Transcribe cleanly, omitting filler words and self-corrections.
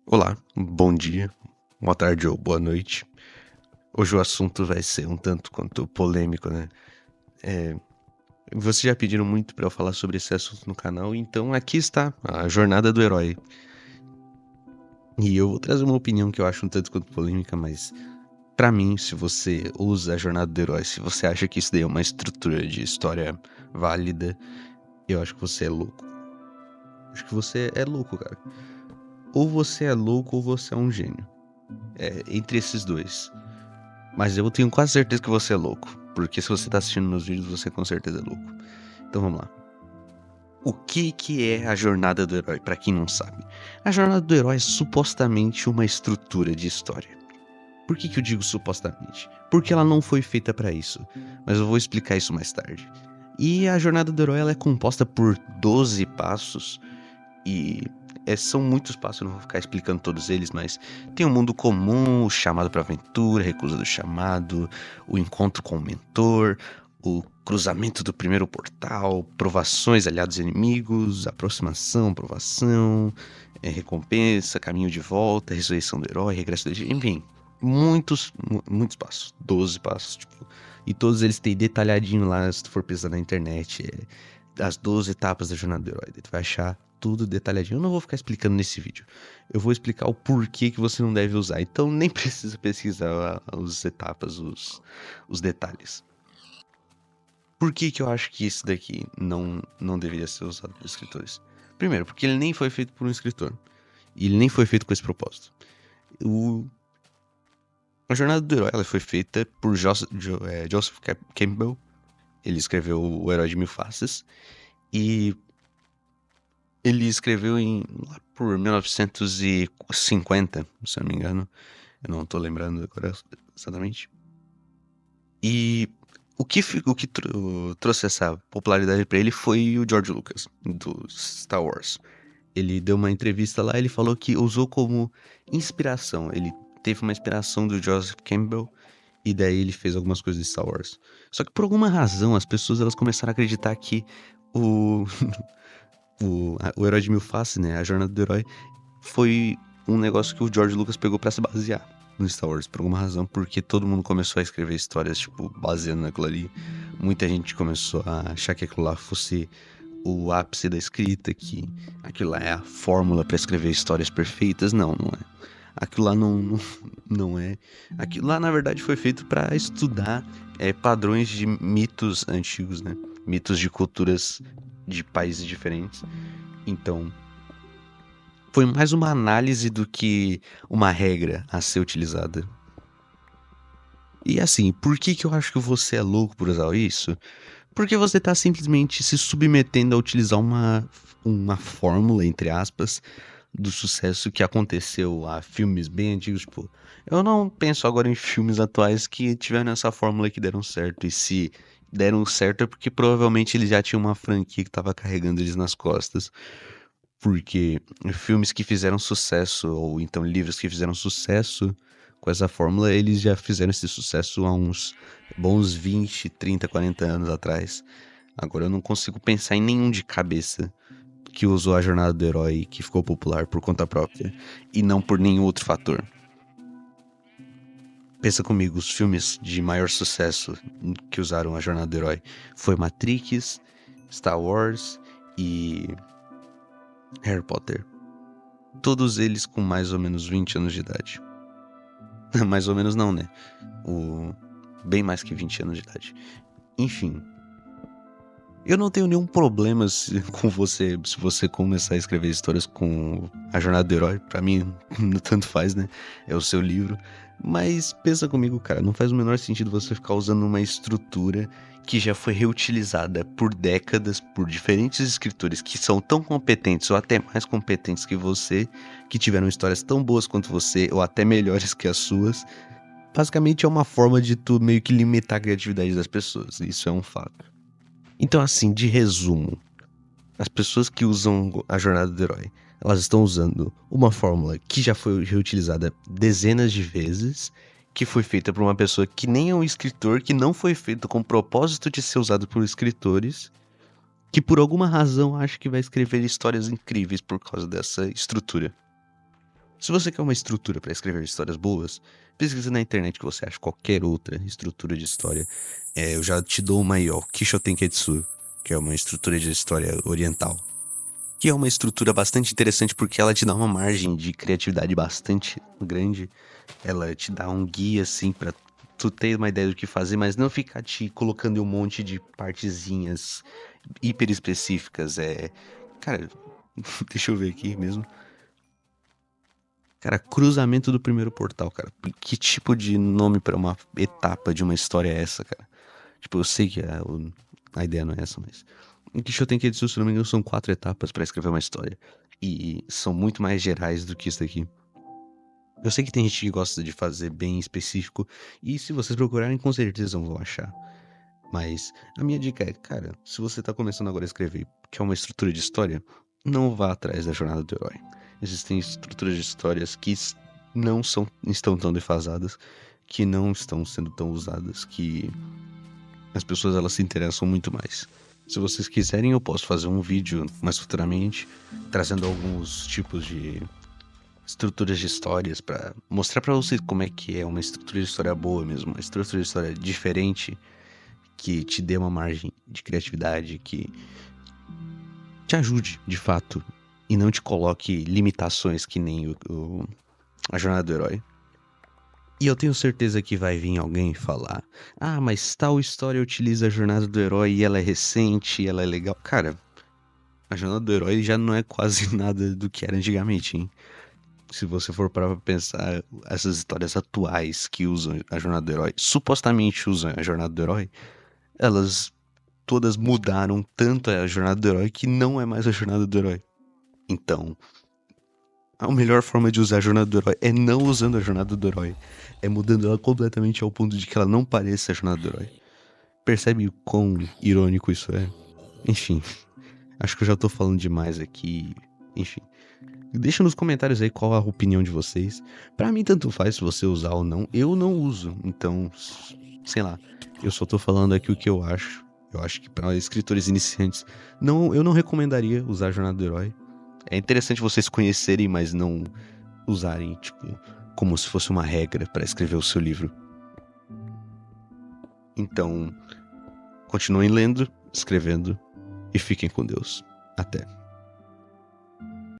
Olá, bom dia, boa tarde ou boa noite. Hoje o assunto vai ser um tanto quanto polêmico, né? Vocês já pediram muito pra eu falar sobre esse assunto no canal, então aqui está a jornada do herói. E eu vou trazer uma opinião que eu acho um tanto quanto polêmica, mas pra mim, se você usa a jornada do herói, se você acha que isso daí é uma estrutura de história válida, eu acho que você é louco. Acho que você é louco, cara. Ou você é louco ou você é um gênio. É entre esses dois. Mas eu tenho quase certeza que você é louco. Porque se você tá assistindo meus vídeos, você com certeza é louco. Então vamos lá. O que é a jornada do herói, pra quem não sabe? A jornada do herói é supostamente uma estrutura de história. Por que eu digo supostamente? Porque ela não foi feita pra isso. Mas eu vou explicar isso mais tarde. E a jornada do herói ela é composta por 12 passos. E são muitos passos, eu não vou ficar explicando todos eles, mas tem o mundo comum, o chamado para aventura, a recusa do chamado, o encontro com o mentor, o cruzamento do primeiro portal, provações, aliados e inimigos, aproximação, provação, recompensa, caminho de volta, ressurreição do herói, regresso do Egito, enfim, muitos passos, 12 passos, tipo, e todos eles têm detalhadinho lá, se tu for pesquisar na internet, as 12 etapas da jornada do herói, tu vai achar tudo detalhadinho. Eu não vou ficar explicando nesse vídeo. Eu vou explicar o porquê que você não deve usar. Então nem precisa pesquisar as etapas, os detalhes. Por que eu acho que isso daqui não deveria ser usado por escritores? Primeiro, porque ele nem foi feito por um escritor. E ele nem foi feito com esse propósito. A Jornada do Herói ela foi feita por Joseph Campbell. Ele escreveu O Herói de Mil Faces. E ele escreveu lá por 1950, se eu não me engano. Eu não tô lembrando agora exatamente. E o que trouxe essa popularidade pra ele foi o George Lucas, do Star Wars. Ele deu uma entrevista lá e ele falou que usou como inspiração. Ele teve uma inspiração do Joseph Campbell e daí ele fez algumas coisas de Star Wars. Só que por alguma razão as pessoas elas começaram a acreditar que o o Herói de Mil Faces, né? A Jornada do Herói foi um negócio que o George Lucas pegou pra se basear no Star Wars, por alguma razão, porque todo mundo começou a escrever histórias, tipo, baseando naquilo ali. Muita gente começou a achar que aquilo lá fosse o ápice da escrita, que aquilo lá é a fórmula pra escrever histórias perfeitas. Não é. Aquilo lá não é. Aquilo lá, na verdade, foi feito pra estudar padrões de mitos antigos, né? Mitos de culturas de países diferentes. Então, foi mais uma análise do que uma regra a ser utilizada. E assim, por que eu acho que você é louco por usar isso? Porque você tá simplesmente se submetendo a utilizar uma fórmula, entre aspas, do sucesso que aconteceu a filmes bem antigos, tipo, eu não penso agora em filmes atuais que tiveram essa fórmula que deram certo, e se deram certo é porque provavelmente eles já tinham uma franquia que tava carregando eles nas costas. Porque filmes que fizeram sucesso, ou então livros que fizeram sucesso com essa fórmula, eles já fizeram esse sucesso há uns bons 20, 30, 40 anos atrás. Agora eu não consigo pensar em nenhum de cabeça que usou a jornada do herói que ficou popular por conta própria e não por nenhum outro fator. Pensa comigo, os filmes de maior sucesso que usaram a jornada do herói foi Matrix, Star Wars e Harry Potter. Todos eles com mais ou menos 20 anos de idade. Mais ou menos não, né? Bem mais que 20 anos de idade. Enfim. Eu não tenho nenhum problema com você, se você começar a escrever histórias com a jornada do herói. Pra mim, tanto faz, né? É o seu livro. Mas pensa comigo, cara, não faz o menor sentido você ficar usando uma estrutura que já foi reutilizada por décadas por diferentes escritores que são tão competentes ou até mais competentes que você, que tiveram histórias tão boas quanto você ou até melhores que as suas. Basicamente é uma forma de tu meio que limitar a criatividade das pessoas. Isso é um fato. Então, assim, de resumo, as pessoas que usam a jornada do herói, elas estão usando uma fórmula que já foi reutilizada dezenas de vezes, que foi feita por uma pessoa que nem é um escritor, que não foi feita com o propósito de ser usado por escritores, que por alguma razão acha que vai escrever histórias incríveis por causa dessa estrutura. Se você quer uma estrutura para escrever histórias boas, pesquisa na internet que você acha qualquer outra estrutura de história. Eu já te dou uma aí, ó, Kishotenketsu, que é uma estrutura de história oriental. Que é uma estrutura bastante interessante porque ela te dá uma margem de criatividade bastante grande. Ela te dá um guia, assim, pra tu ter uma ideia do que fazer, mas não ficar te colocando em um monte de partezinhas hiper específicas. Cara, deixa eu ver aqui mesmo. Cara, cruzamento do primeiro portal, cara. Que tipo de nome pra uma etapa de uma história é essa, cara? Tipo, eu sei que a ideia não é essa, mas. Em Kishotenketsu, se não me engano, são 4 etapas pra escrever uma história. E são muito mais gerais do que isso daqui. Eu sei que tem gente que gosta de fazer bem específico, e se vocês procurarem, com certeza vão achar. Mas a minha dica é, cara, se você tá começando agora a escrever, que é uma estrutura de história, não vá atrás da jornada do herói. Existem estruturas de histórias que não estão tão defasadas, que não estão sendo tão usadas, que as pessoas elas se interessam muito mais. Se vocês quiserem, eu posso fazer um vídeo mais futuramente, trazendo alguns tipos de estruturas de histórias pra mostrar pra vocês como é que é uma estrutura de história boa mesmo, uma estrutura de história diferente que te dê uma margem de criatividade, que te ajude, de fato, e não te coloque limitações que nem a jornada do herói. E eu tenho certeza que vai vir alguém falar: ah, mas tal história utiliza a jornada do herói e ela é recente, ela é legal. Cara, a jornada do herói já não é quase nada do que era antigamente, hein? Se você for parar pra pensar, essas histórias atuais que usam a jornada do herói, supostamente usam a jornada do herói, elas todas mudaram tanto a jornada do herói que não é mais a jornada do herói. Então, a melhor forma de usar a jornada do herói é não usando a jornada do herói. É mudando ela completamente ao ponto de que ela não pareça a jornada do herói. Percebe o quão irônico isso é? Enfim, acho que eu já tô falando demais aqui. Enfim. Deixa nos comentários aí qual a opinião de vocês. Pra mim, tanto faz se você usar ou não. Eu não uso. Então, sei lá. Eu só tô falando aqui o que eu acho. Eu acho que para escritores iniciantes, eu não recomendaria usar a jornada do herói. É interessante vocês conhecerem, mas não usarem, tipo, como se fosse uma regra pra escrever o seu livro. Então, continuem lendo, escrevendo e fiquem com Deus. Até.